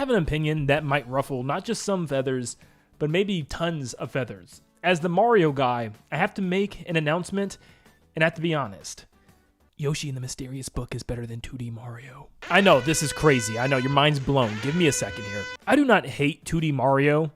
have an opinion that might ruffle not just some feathers, but maybe tons of feathers. As the Mario guy, I have to make an announcement, and I have to be honest. Yoshi and the Mysterious Book is better than 2D Mario. I know, this is crazy. I know, your mind's blown. Give me a second here. I do not hate 2D Mario,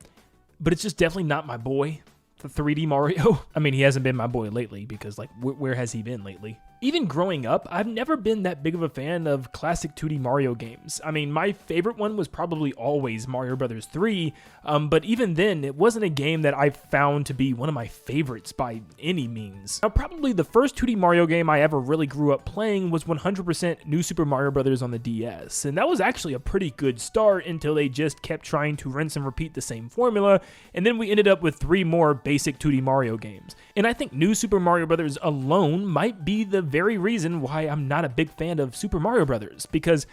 but it's just definitely not my boy. The 3D Mario. I mean, he hasn't been my boy lately because, like, where has he been lately? Even growing up, I've never been that big of a fan of classic 2D Mario games. I mean, my favorite one was probably always Mario Bros. 3, but even then, it wasn't a game that I found to be one of my favorites by any means. Now, probably the first 2D Mario game I ever really grew up playing was 100% New Super Mario Bros. On the DS, and that was actually a pretty good start until they just kept trying to rinse and repeat the same formula, and then we ended up with 3 more basic 2D Mario games. And I think New Super Mario Bros. Alone might be the very reason why I'm not a big fan of Super Mario Bros. Because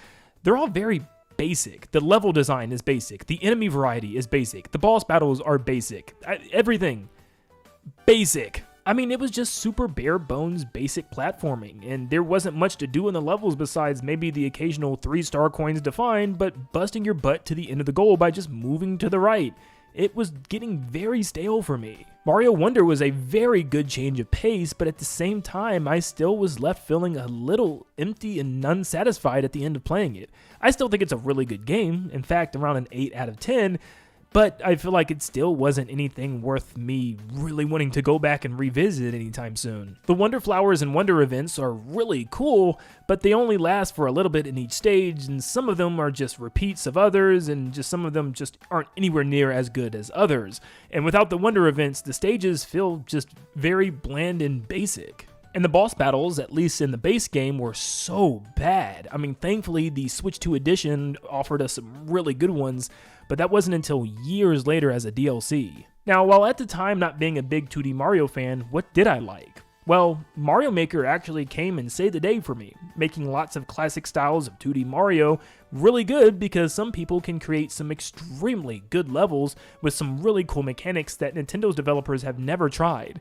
they're all very basic. The level design is basic. The enemy variety is basic. The boss battles are basic. Everything. Basic. I mean, it was just super bare bones basic platforming, and there wasn't much to do in the levels besides maybe the occasional 3-star coins to find, but busting your butt to the end of the goal by just moving to the right. It was getting very stale for me. Mario Wonder was a very good change of pace, but at the same time, I still was left feeling a little empty and unsatisfied at the end of playing it. I still think it's a really good game, in fact, around an 8 out of 10, but I feel like it still wasn't anything worth me really wanting to go back and revisit anytime soon. The Wonder Flowers and Wonder events are really cool, but they only last for a little bit in each stage, and some of them are just repeats of others, and just some of them just aren't anywhere near as good as others. And without the Wonder events, the stages feel just very bland and basic. And the boss battles, at least in the base game, were so bad. I mean, thankfully, the Switch 2 edition offered us some really good ones, but that wasn't until years later as a DLC. Now, while at the time not being a big 2D Mario fan, what did I like? Well, Mario Maker actually came and saved the day for me, making lots of classic styles of 2D Mario really good because some people can create some extremely good levels with some really cool mechanics that Nintendo's developers have never tried.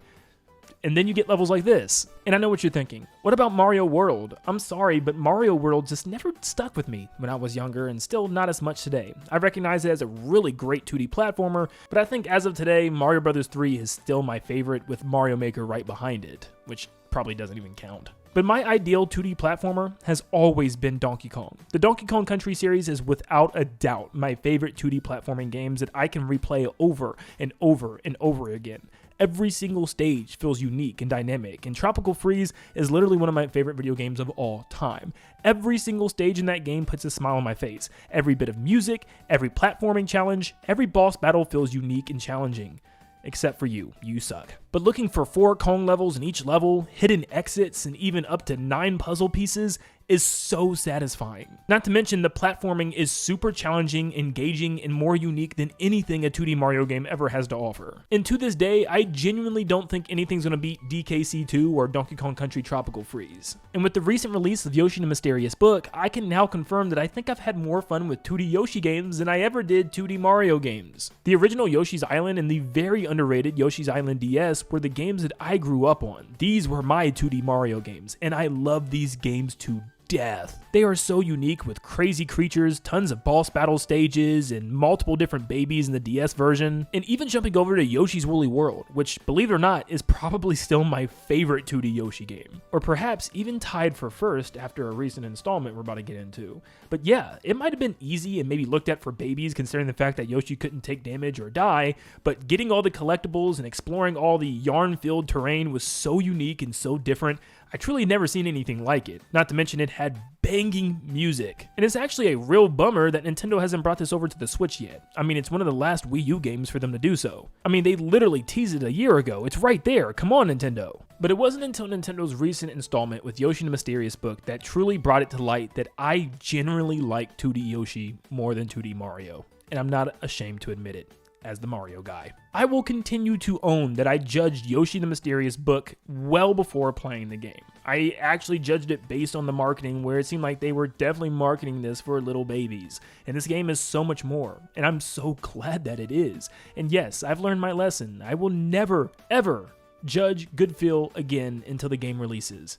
And then you get levels like this. And I know what you're thinking. What about Mario World? I'm sorry, but Mario World just never stuck with me when I was younger and still not as much today. I recognize it as a really great 2D platformer, but I think as of today, Mario Bros. 3 is still my favorite with Mario Maker right behind it, which probably doesn't even count. But my ideal 2D platformer has always been Donkey Kong. The Donkey Kong Country series is without a doubt my favorite 2D platforming games that I can replay over and over and over again. Every single stage feels unique and dynamic, and Tropical Freeze is literally one of my favorite video games of all time. Every single stage in that game puts a smile on my face. Every bit of music, every platforming challenge, every boss battle feels unique and challenging. Except for you suck. But looking for 4 Kong levels in each level, hidden exits, and even up to 9 puzzle pieces is so satisfying. Not to mention the platforming is super challenging, engaging, and more unique than anything a 2D Mario game ever has to offer. And to this day, I genuinely don't think anything's gonna beat DKC 2 or Donkey Kong Country Tropical Freeze. And with the recent release of Yoshi and the Mysterious Book, I can now confirm that I think I've had more fun with 2D Yoshi games than I ever did 2D Mario games. The original Yoshi's Island and the very underrated Yoshi's Island DS were the games that I grew up on. These were my 2D Mario games, and I love these games to death. They are so unique with crazy creatures, tons of boss battle stages, and multiple different babies in the DS version. And even jumping over to Yoshi's Woolly World, which, believe it or not, is probably still my favorite 2D Yoshi game. Or perhaps even tied for first after a recent installment we're about to get into. But yeah, it might have been easy and maybe looked at for babies considering the fact that Yoshi couldn't take damage or die, but getting all the collectibles and exploring all the yarn-filled terrain was so unique and so different. I truly never seen anything like it. Not to mention it had banging music. And it's actually a real bummer that Nintendo hasn't brought this over to the Switch yet. I mean, it's one of the last Wii U games for them to do so. I mean, they literally teased it a year ago. It's right there. Come on, Nintendo. But it wasn't until Nintendo's recent installment with Yoshi and the Mysterious Book that truly brought it to light that I generally like 2D Yoshi more than 2D Mario. And I'm not ashamed to admit it. As the Mario guy, I will continue to own that I judged Yoshi the Mysterious Book well before playing the game. I actually judged it based on the marketing, where it seemed like they were definitely marketing this for little babies. And this game is so much more, and I'm so glad that it is. And yes, I've learned my lesson. I will never, ever judge good feel again until the game releases.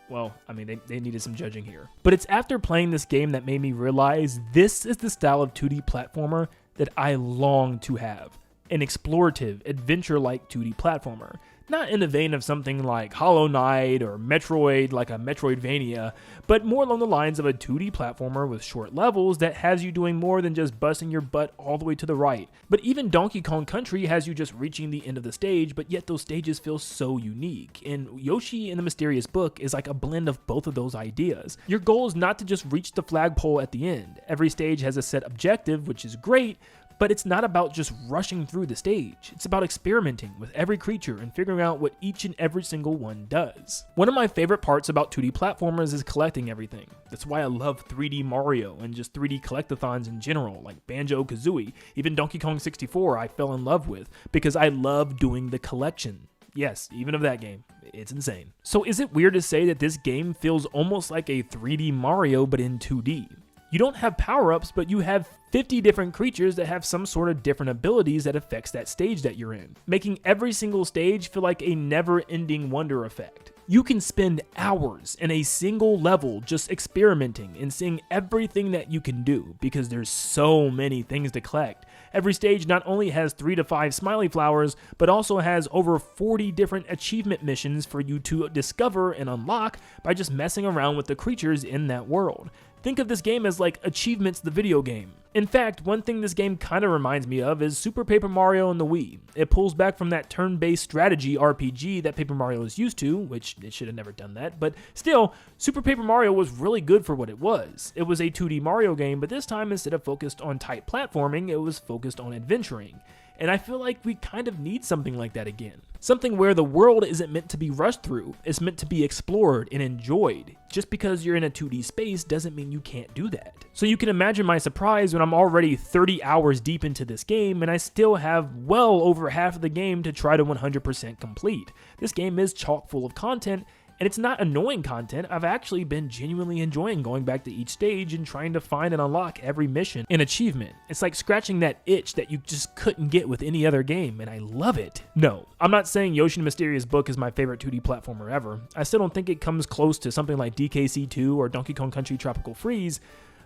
Well, I mean, they needed some judging here. But it's after playing this game that made me realize this is the style of 2D platformer that I long to have. An explorative, adventure-like 2D platformer. Not in the vein of something like Hollow Knight or Metroid, like a Metroidvania, but more along the lines of a 2D platformer with short levels that has you doing more than just busting your butt all the way to the right. But even Donkey Kong Country has you just reaching the end of the stage, but yet those stages feel so unique. And Yoshi and the Mysterious Book is like a blend of both of those ideas. Your goal is not to just reach the flagpole at the end. Every stage has a set objective, which is great, but it's not about just rushing through the stage. It's about experimenting with every creature and figuring out what each and every single one does. One of my favorite parts about 2D platformers is collecting everything. That's why I love 3D Mario and just 3D collectathons in general, like Banjo-Kazooie. Even Donkey Kong 64 I fell in love with because I love doing the collection. Yes, even of that game. It's insane. So is it weird to say that this game feels almost like a 3D Mario but in 2D? You don't have power-ups, but you have 50 different creatures that have some sort of different abilities that affects that stage that you're in, making every single stage feel like a never-ending wonder effect. You can spend hours in a single level just experimenting and seeing everything that you can do because there's so many things to collect. Every stage not only has 3 to 5 smiley flowers, but also has over 40 different achievement missions for you to discover and unlock by just messing around with the creatures in that world. Think of this game as like Achievements the video game. In fact, one thing this game kind of reminds me of is Super Paper Mario and the Wii. It pulls back from that turn-based strategy RPG that Paper Mario is used to, which it should have never done that, but still, Super Paper Mario was really good for what it was. It was a 2D Mario game, but this time instead of focused on tight platforming, it was focused on adventuring. And I feel like we kind of need something like that again. Something where the world isn't meant to be rushed through, it's meant to be explored and enjoyed. Just because you're in a 2D space doesn't mean you can't do that. So you can imagine my surprise when I'm already 30 hours deep into this game and I still have well over half of the game to try to 100% complete. This game is chock full of content, and it's not annoying content. I've actually been genuinely enjoying going back to each stage and trying to find and unlock every mission and achievement. It's like scratching that itch that you just couldn't get with any other game, and I love it. No, I'm not saying Yoshi and the Mysterious Book is my favorite 2D platformer ever. I still don't think it comes close to something like DKC 2 or Donkey Kong Country Tropical Freeze,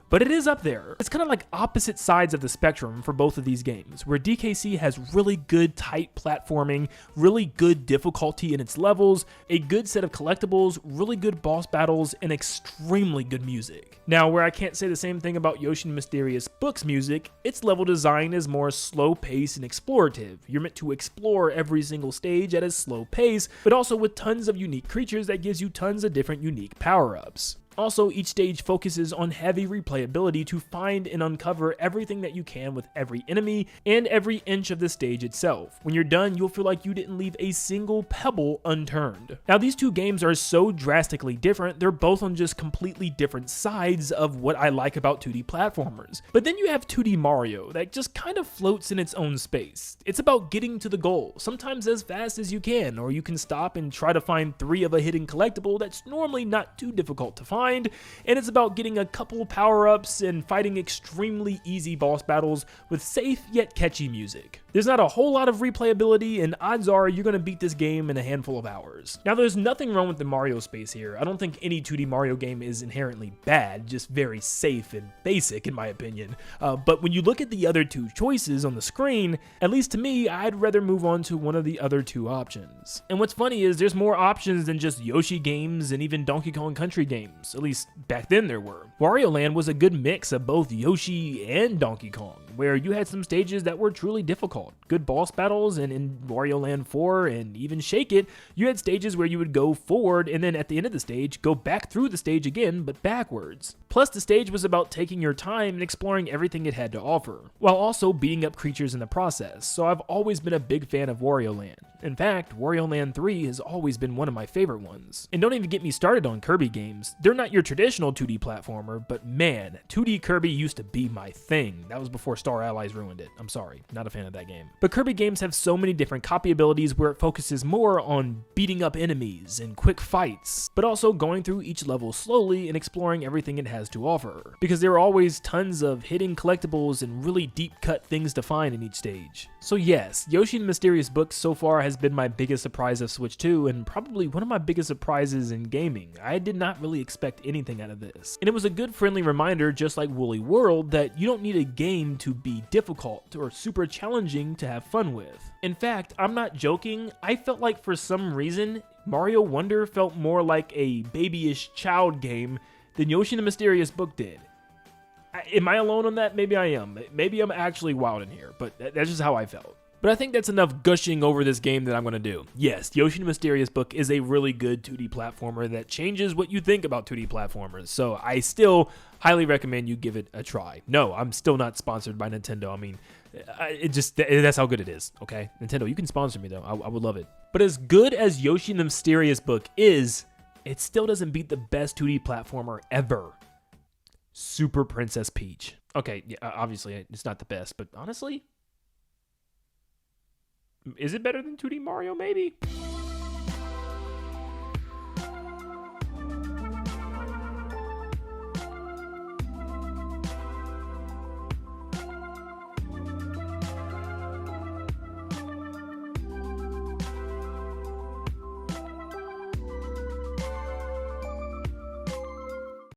but it is up there. It's kind of like opposite sides of the spectrum for both of these games, where DKC has really good tight platforming, really good difficulty in its levels, a good set of collectibles, really good boss battles, and extremely good music. Now, where I can't say the same thing about Yoshi and Mysterious Book's music, its level design is more slow-paced and explorative. You're meant to explore every single stage at a slow pace, but also with tons of unique creatures that gives you tons of different unique power-ups. Also, each stage focuses on heavy replayability to find and uncover everything that you can with every enemy and every inch of the stage itself. When you're done, you'll feel like you didn't leave a single pebble unturned. Now, these two games are so drastically different, they're both on just completely different sides of what I like about 2D platformers. But then you have 2D Mario that just kind of floats in its own space. It's about getting to the goal, sometimes as fast as you can, or you can stop and try to find 3 of a hidden collectible that's normally not too difficult to find. And it's about getting a couple power-ups and fighting extremely easy boss battles with safe yet catchy music. There's not a whole lot of replayability, and odds are you're going to beat this game in a handful of hours. Now, there's nothing wrong with the Mario space here. I don't think any 2D Mario game is inherently bad, just very safe and basic in my opinion. But when you look at the other two choices on the screen, at least to me, I'd rather move on to one of the other two options. And what's funny is there's more options than just Yoshi games and even Donkey Kong Country games. At least back then there were. Wario Land was a good mix of both Yoshi and Donkey Kong, where you had some stages that were truly difficult. Good boss battles, and in Wario Land 4 and even Shake It, you had stages where you would go forward and then at the end of the stage, go back through the stage again, but backwards. Plus, the stage was about taking your time and exploring everything it had to offer, while also beating up creatures in the process, so I've always been a big fan of Wario Land. In fact, Wario Land 3 has always been one of my favorite ones. And don't even get me started on Kirby games. They're not your traditional 2D platformer, but man, 2D Kirby used to be my thing. That was before Star Allies ruined it. I'm sorry, not a fan of that game. game. But Kirby games have so many different copy abilities where it focuses more on beating up enemies and quick fights, but also going through each level slowly and exploring everything it has to offer. Because there are always tons of hidden collectibles and really deep cut things to find in each stage. So yes, Yoshi and the Mysterious Book so far has been my biggest surprise of Switch 2 and probably one of my biggest surprises in gaming. I did not really expect anything out of this. And it was a good friendly reminder, just like Woolly World, that you don't need a game to be difficult or super challenging to have fun with. In fact, I'm not joking, I felt like for some reason, Mario Wonder felt more like a babyish child game than Yoshi and the Mysterious Book did. Am I alone on that? Maybe I am. Maybe I'm actually wild in here, but that's just how I felt. But I think that's enough gushing over this game that I'm going to do. Yes, Yoshi and the Mysterious Book is a really good 2D platformer that changes what you think about 2D platformers, so I still highly recommend you give it a try. No, I'm still not sponsored by Nintendo. I mean, that's how good it is, okay? Nintendo, you can sponsor me, though. I would love it. But as good as Yoshi and the Mysterious Book is, it still doesn't beat the best 2D platformer ever. Super Princess Peach. Okay, yeah, obviously, it's not the best, but honestly, is it better than 2D Mario? Maybe.